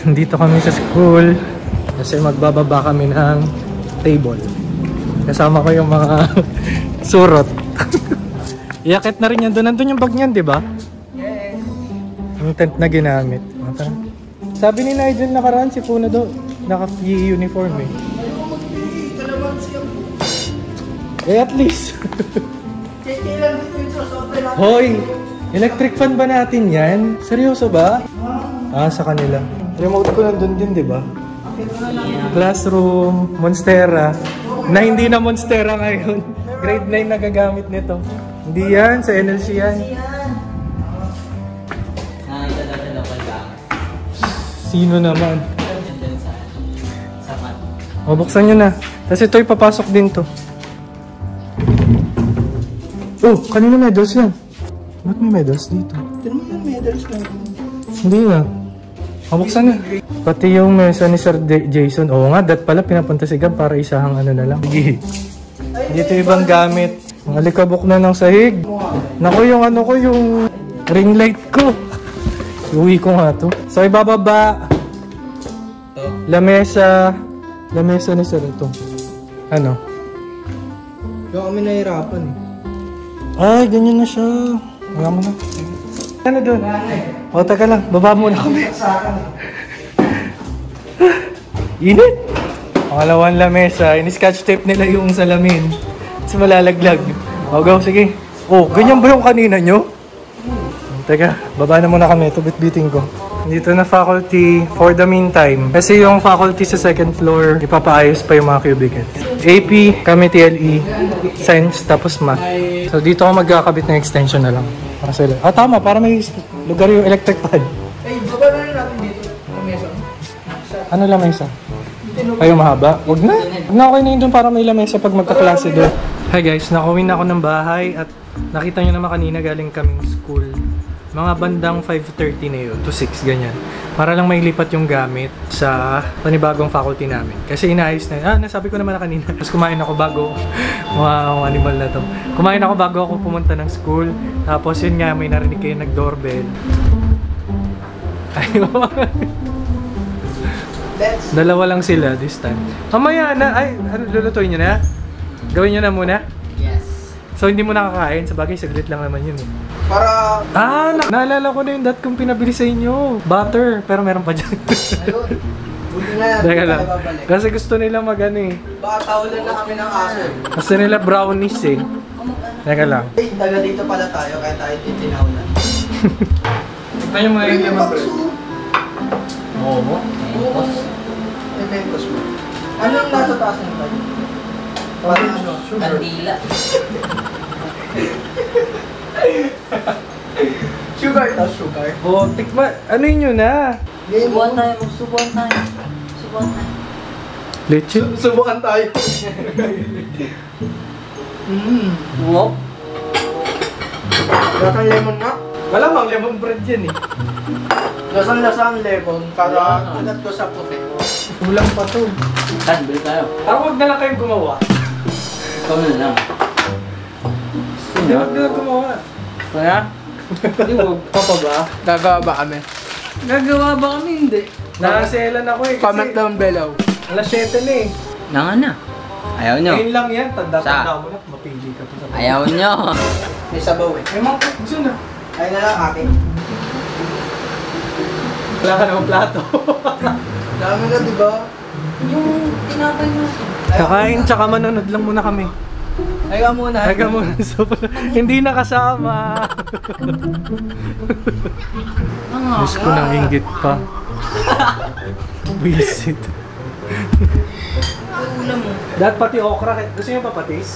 Dito kami sa school kasi magbababa kami ng table. Kasama ko yung mga surot. Iakit na rin yan doon. Nandun yung bag niyan, di ba? Yes. Yung tent na ginamit. Sabi ni Nigel nakaraan si Puno do. Naka-uniform eh. Eh at least. Hoy! Electric fan ba natin yan? Seryoso ba? Ah, sa kanila. Remote ko nandun din, di ba? Classroom, Monstera. Na hindi na Monstera ngayon. Grade 9 na gagamit nito. Hindi yan, sa NLC yan. Sino naman? O, buksan nyo na. Tapos ito'y papasok din to. Oh, kanina medals yan. Ba't may medals dito? Tinamang yung medals na. Hindi nga. Buksan na. Pati yung mesa ni Sir Jason. Oo nga, dat pala pinapunta si Gab para isahang ano na lang. Sige. Dito ibang gamit. Ang alikabok na ng sahig. Naku, yung ano ko, yung ring light ko. Uwi ko nga to. So, ibababa. Lamesa. Lamesa ni Sir ito. Ano? Yung kami nahirapan eh. Ay, ganyan na siya. Wala mo na. Ano doon? O, taka lang. Baba muna kami. Init! Pangalawang lamesa. In-scotch tape nila yung salamin. Kasi malalaglag. O, go. Sige. O, ganyan ba yung kanina nyo? Teka, baba na muna kami. Ito bit-biting ko. Dito na faculty for the meantime. Kasi yung faculty sa second floor, ipapaayos pa yung mga cubicle. AP, kami TLE, Science, tapos Math. So dito ako magkakabit ng extension na lang. Para sila. Ah, tama. Para may lugar yung electric fan. Ay, baba na rin natin dito. Lamesa. Ano lamesa? Ay, mahaba? Huwag na. Huwag na ako na yun doon para may lamesa pag magkaklase doon. Hi guys, nakauwi na ako ng bahay at nakita nyo naman kanina galing kaming school. Mga bandang 5:30 na yun, to 6, ganyan. Para lang may lipat yung gamit sa panibagong faculty namin. Kasi inaayos na, nasabi ko naman na kanina. Tapos kumain ako bago, mga animal na to. Kumain ako bago ako pumunta ng school. Tapos yun nga, may narinig kayo nag-doorbell. Ayun. Dalawa lang sila this time. Mamaya na, ay, ano, lulutuin nyo na? Gawin nyo na muna? Yes. So hindi mo nakakain, sa bagay, saglit lang naman yun eh. Para... naalala ko na yung dot kong pinabili sa inyo. Butter, pero meron pa dyan. Ayun. Buti na Teka lang. Kasi gusto nila mag-ano eh. Baka tawalan na kami ng aso. Gusto nila brownies eh. Teka lang. Eh, taga dito pala tayo, kaya tayo titinawalan. Ito yung mga yung mga bread. Oo mo? Bukas. Eventos mo. Ano yung nasa taas ng tayo? Kandila. Sugar to, sugar. Oh, tikma. Ano yun yun na? Subuhan tayo, magsubuhan tayo. Subuhan tayo. Leche? Subukan tayo. Wow. Lasang lemon na. Wala mang lemon bread yan eh. Lasang lemon para kulat ko sa puti. Kulang pa to. Tan, bili tayo. Parang huwag na lang kayong gumawa. Ikaw na lang. Hindi, huwag na lang gumawa. Gusto na? Hindi, huwag pa pa ba? Gagawa ba kami? Gagawa ba kami? Hindi. Nakaselan ako eh. Comment down below. Alas 7 na eh. Nanga na. Ayaw nyo. Ngayon lang yan. Tanda-tanda mo na. Mapili ka pa sa Ayaw nyo. May sabaw eh. May mga cook dyan ah. Ay na lang akin. Wala ka namang plato. Dami na diba? Yung tinapay mo. Kakain tsaka manonood lang muna kami. Ay ka muna. Ay ka muna. So, hindi nakasama. Diyos ko nang inggit pa. Visit. Ulam mo. Dahil pati okra. Gusto nyo papatis?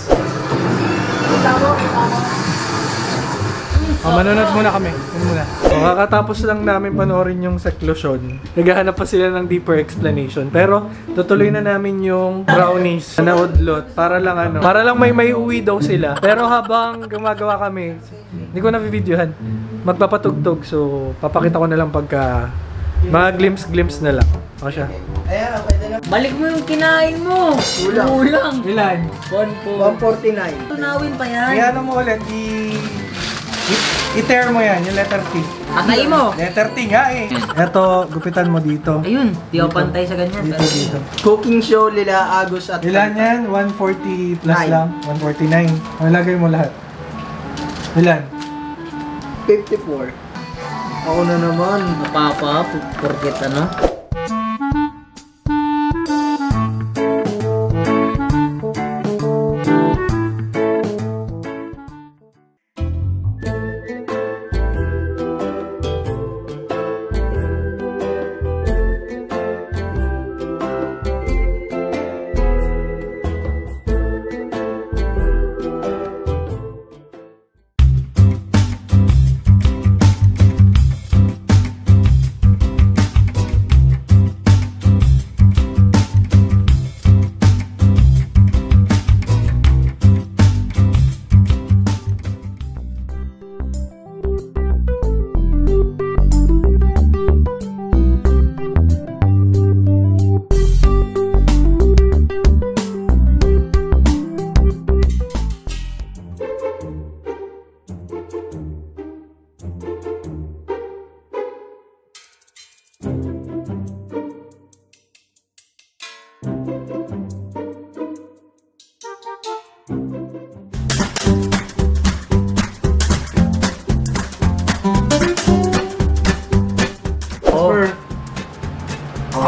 Manonood muna kami. Yun muna. Kakatapos lang namin panoorin yung seclusion. Naghahanap pa sila ng deeper explanation. Pero tutuloy na namin yung brownies na udlot para lang may uwi daw sila. Pero habang gumagawa kami, hindi ko na-videohan. Magpapatugtog. So papakita ko na lang pagka mga glimpse na lang. O siya. Ayan, pwede na. Balik mo yung kinain mo. Ulang. Ilan? 149. Tunawin pa yan. Kaya ano mo ulit, I-tear mo yan, yung letter T. Atay mo! Letter T nga eh. Ito, gupitan mo dito. Ayun, di ako pantay sa ganyan. Dito, dito. Cooking show nila Agus at... Ilan yan? 140 plus Nine. lang? 149. Malagay mo lahat. Ilan? 54. Ako na naman. Napapa, porket ano?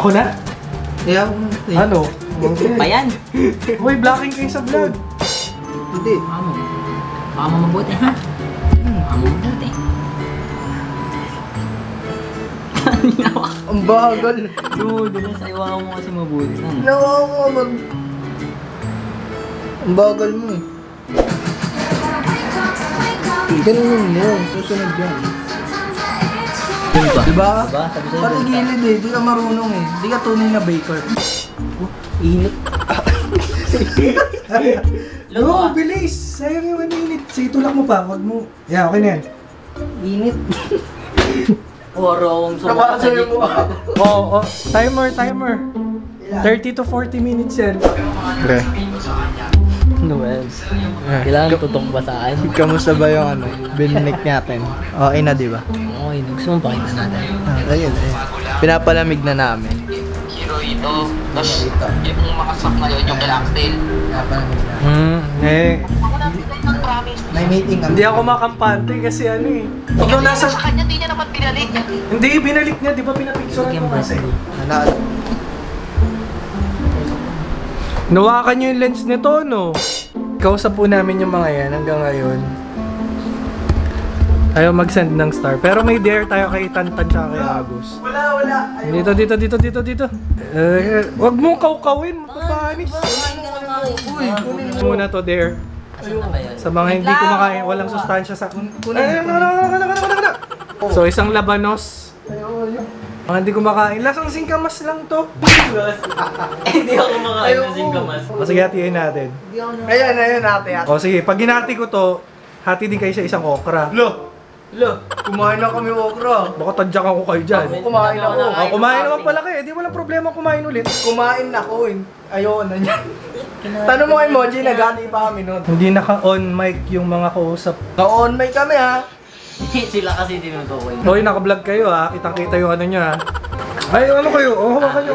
Ako na? Yeah, Ano? Pa yan! Uy, blocking kayo sa vlog. Hindi. Baka mo mabuti ha? Baka mo mabuti. Ang bagal. Dude, sa iwaw mo kasi mabuti. Nawawa mag... Ang bagal mo eh. Ganun mo. Susunod yan. Diba? Diba? Sabi sa'yo, Pati gilid eh. Di ka marunong eh. Di ka tunay na baker. init. No, bilis! Sayang yung init. Sige, tulak mo pa. Huwag mo. Yeah, okay na yan. Init. Orong Napaka sa'yo mo. Oo, timer. 30 to 40 minutes yan. Pre. Noel. Kailangan tutong basaan. Kamusta ba yung ano? Bininik natin. Okay na, di ba? Okay, gusto mong pakita natin. Ayun. Pinapalamig na namin. Hero ito. Tapos yung mga stock na yun, yung Galaxtail. Pinapalamig na. Ako na ng promise. May meeting kami. Hindi ako makampante kasi ano eh. Nung nasa... Sa kanya, di niya naman pinalik. Hindi, binalik niya. Di ba pinapicturean Sige, ko kasi? Nanalo. Nawakan niyo yung lens nito, no? Kausap po namin yung mga yan hanggang ngayon. Ayaw mag-send ng star. Pero may dare tayo kay Tantan siya kay Agus. Wala. Dito. Wag mong kaukawin, mapapanis. Uy, kunin mo. Muna to dare. Asan na ba yun? Sa mga hindi kumakain, walang sustansya sa... So, isang labanos. Mga hindi kumakain, lasang singkamas lang to. Hindi ako kumakain ng singkamas. O sige, hatiin natin. Ayan, ate. O sige, pag ginati ko to, hati din kayo sa isang okra. Kumain na kami okra. Baka tadyakan ko kayo dyan. Kumain ako. O, kumain naman pala kayo, di walang problema kumain ulit. Kumain ako eh. Ayoko na niyan. Tanong mo kay Moji, nagati pa kami nun. Hindi naka-on mic yung mga kausap. Na-on mic kami ha. Sila kasi tinutukoy. Hoy, naka-vlog kayo ha. Kitang-kita yung ano nyo ha. Ay, ano kayo? Oh, hawakan nyo.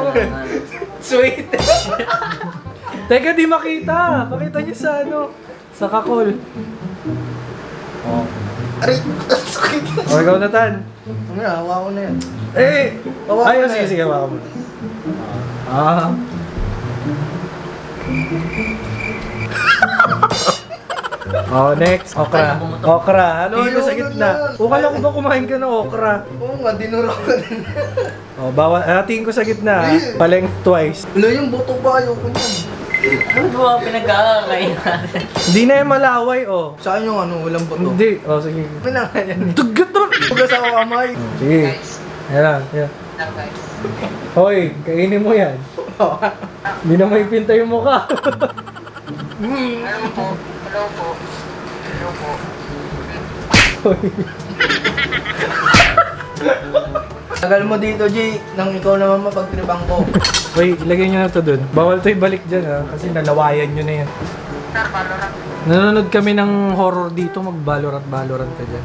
Sweet. Teka, di makita. Pakita nyo sa ano. Sa kakol. Oh. Aray, sakit. O, ikaw na, Tan. Ano na, hawa ko na yan. Ay, sige, hawakan mo. Oh, next. Okra. Hatiin ko sa gitna. Ukala ko ba kumain ka ng okra? Oo nga, dinura ko din. Oh, hatiin ko sa gitna. Paleng twice. Wala yung buto pa, ayoko niyan. Ano ba pinagkakakain natin? Hindi na yung malaway, oh. Sa akin yung ano, walang buto. Hindi. Oh, sige. Pinangayan. Tugat naman! Tugas ako kamay. Sige. Yan lang. Yan. Hoy, kainin mo yan. Hindi na may pinta yung mukha. Hello po. Hoy. Tagal mo dito, G. Nang ikaw naman mapagtribang ko. Hoy, ilagay nyo na to dun. Bawal to ibalik dyan ha, kasi nalawayan nyo na yan. Sir, paano na? Nanonood kami ng horror dito, mag-Valorant ka dyan.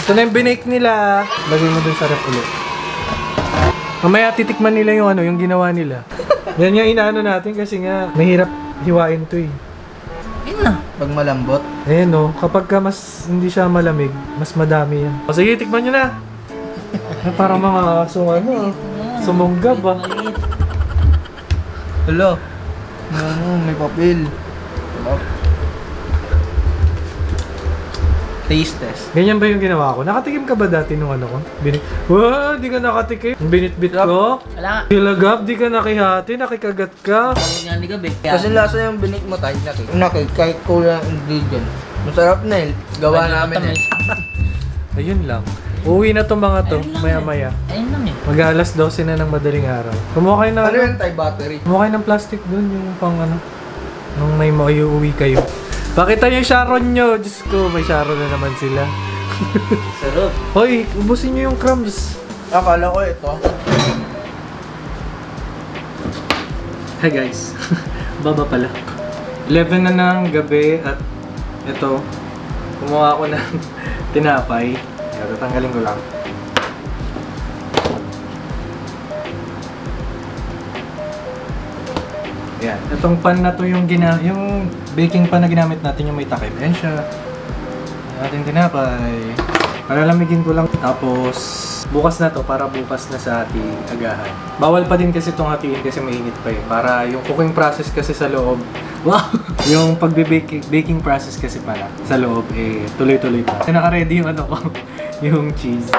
Ito na yung binake nila. Lagay mo dun sa ref ulit. Mamaya titikman nila yung ano, yung ginawa nila. Yan yung inaano natin kasi nga mahirap hiwain to eh. Yun na. Pag malambot. Ayan o, kapag ka mas hindi siya malamig, mas madami yan. O sige, tikman nyo na. Parang mga sumunggab ah. Hello. May papel. Taste test. Ganyan ba yung ginawa ko? Nakatikim ka ba dati nung ano ko? Wow, di ka nakatikim. Binitbit ko. Wala nga. Hilagap, di ka nakihati, nakikagat ka. Pagod nga ni gabi. Kasi lasa yung binik mo tayo. Kahit kulang ingredient. Masarap na eh. Gawa namin eh. Ayun lang. Uwi na tong mga to, maya-maya. Ayun lang eh. Mag-alas 12 na ng madaling araw. Kumuha kayo ng Ano yung Thai battery? kumuha kayo ng plastic dun, yung pang ano. Nung may mauwi kayo. Pakita yung Sharon nyo. Diyos ko, may Sharon na naman sila. Sarap. Hoy, ubusin nyo yung crumbs. Akala ko ito. Hi guys. Baba pala. 11 na ng gabi at ito, kumuha ako ng tinapay. Kaya tatanggalin ko lang. Ayan. Itong pan na to yung baking pan na ginamit natin, yung may takip. Ayan siya. Ating tinapay. Palalamigin ko lang. Tapos, bukas na to para bukas na sa ating agahan. Bawal pa din kasi itong hatiin kasi mainit pa eh. Para yung cooking process kasi sa loob. Wow! Yung baking process kasi pala sa loob eh tuloy-tuloy pa. Kasi naka-ready yung ano ko, yung cheese.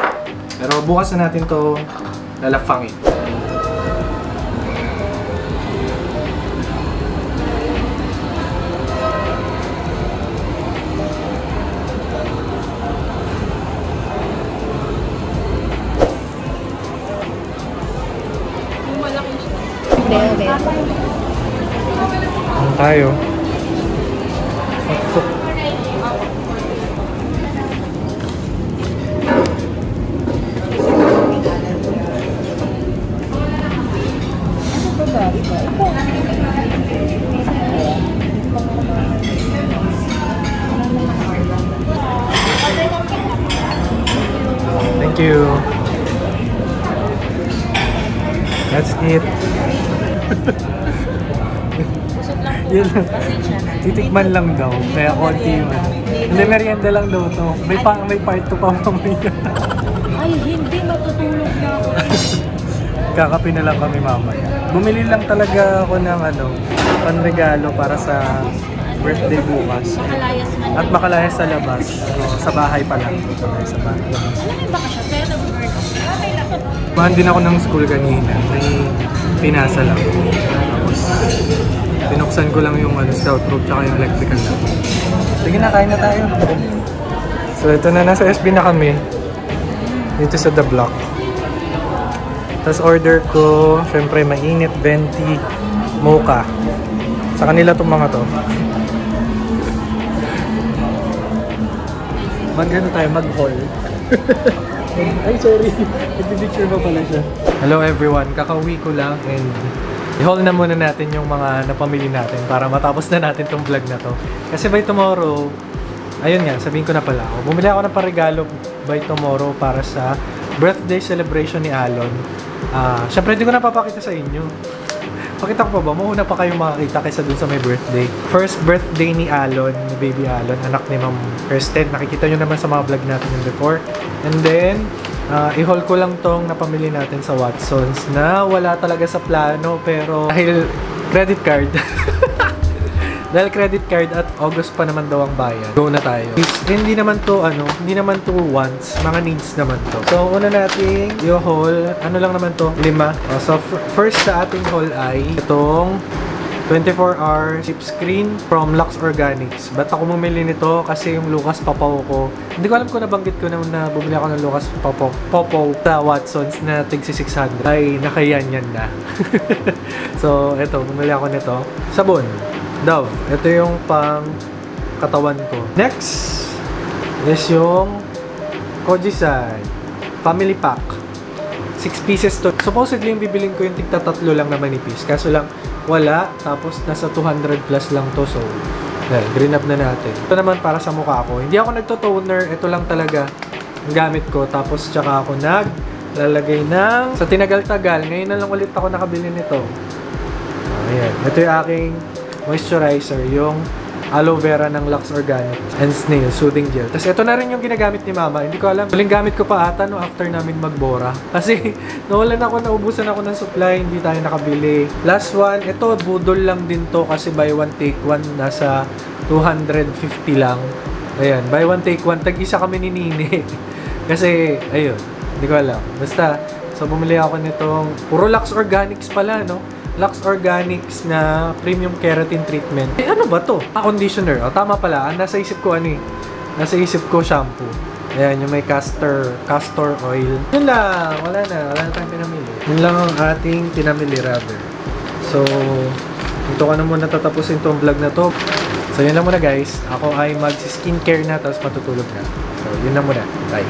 Pero bukas na natin to lalafangin. Ano tayo? Thank you. That's it. Yun lang. Titikman lang daw. Kaya konti yun. Hindi, merienda lang daw to. May part 2 pa mamaya. Ay, hindi. Matutulog na ako. Kakape na lang kami mamaya. Bumili lang talaga ako ng panregalo para sa birthday bukas. Makalayas man. At makalayas sa labas. Sa bahay pa lang. Sa bahay. Ano ba ka siya? Pero nag-bird. Kuhan din ako ng school kanina. May pinasa lang. Tapos, binuksan ko lang yung scout rope tsaka yung electrical lang. Sige na, kain na tayo. So, ito na. Nasa SB na kami. Dito sa The Block. Tapos order ko, syempre mainit, venti, mocha. Sa kanila itong mga to. Mag-ano tayo, mag-haul. Ay, sorry. Nag-picture ba pala siya? Hello everyone, kakauwi ko lang and i-haul na muna natin yung mga napamili natin para matapos na natin tong vlog na to. Kasi by tomorrow, ayun nga, sabihin ko na pala ako. Bumili ako ng parigalo by tomorrow para sa birthday celebration ni Alon. Siyempre, hindi ko na papakita sa inyo. Pakita ko pa ba? Mauna pa kayong makakita kaysa dun sa may birthday. First birthday ni Alon, ni Baby Alon, anak ni Ma'am Kirsten. Nakikita nyo naman sa mga vlog natin yung before. And then, i-haul ko lang tong napamili natin sa Watsons na wala talaga sa plano pero dahil credit card. Dahil credit card at August pa naman daw ang bayad. Go na tayo. Hindi naman to wants, mga needs naman to. So una nating i-haul, ano lang naman to? 5. So first sa ating haul ay itong 24-hour chip screen from Lux Organics. Ba't ako bumili nito? Kasi yung Lucas Papaw ko. Hindi ko alam kung nabanggit ko na bumili ako ng Lucas Papaw sa Watsons na tig 600. Ay, nakayanyan na. So, eto, bumili ako nito. Sabon. Dove. Ito yung pang katawan ko. Next is yung Kojisai Family Pack. 6 pieces to. Supposedly yung bibiling ko yung tigta 3 lang na manipis. Kaso lang wala. Tapos nasa 200 plus lang to. So Dahil, green up na natin. Ito naman para sa mukha ko. Hindi ako nagto-toner. Ito lang talaga ang gamit ko. Tapos, tsaka ako naglalagay ng... Sa tinagal-tagal, ngayon na lang ulit ako nakabili nito. Ayan. Ito yung aking moisturizer. Yung aloe vera ng Lux Organic and Snail Soothing Gel. Tapos ito na rin yung ginagamit ni Mama. Hindi ko alam. Huling gamit ko pa ata no after namin magbora. Kasi nawalan ako, naubusan ako ng supply. Hindi tayo nakabili. Last one. Ito, budol lang din to kasi buy one take one. Nasa 250 lang. Ayan. Buy one take one. Tag-isa kami ni Nini. Kasi, ayun. Hindi ko alam. Basta, so bumili ako nitong puro Lux Organics pala, no? Lux Organics na premium keratin treatment. Eh, ano ba to? Conditioner. O, tama pala. Nasa isip ko ano eh. Nasa isip ko shampoo. Ayan, yung may castor oil. Yun lang. Wala na tayong pinamili. Yun lang ang ating pinamili rather. So, ito ko na muna tatapusin tong vlog na to. So, yun lang muna guys. Ako ay mag-skincare na tapos matutulog na. So, yun lang muna. Bye.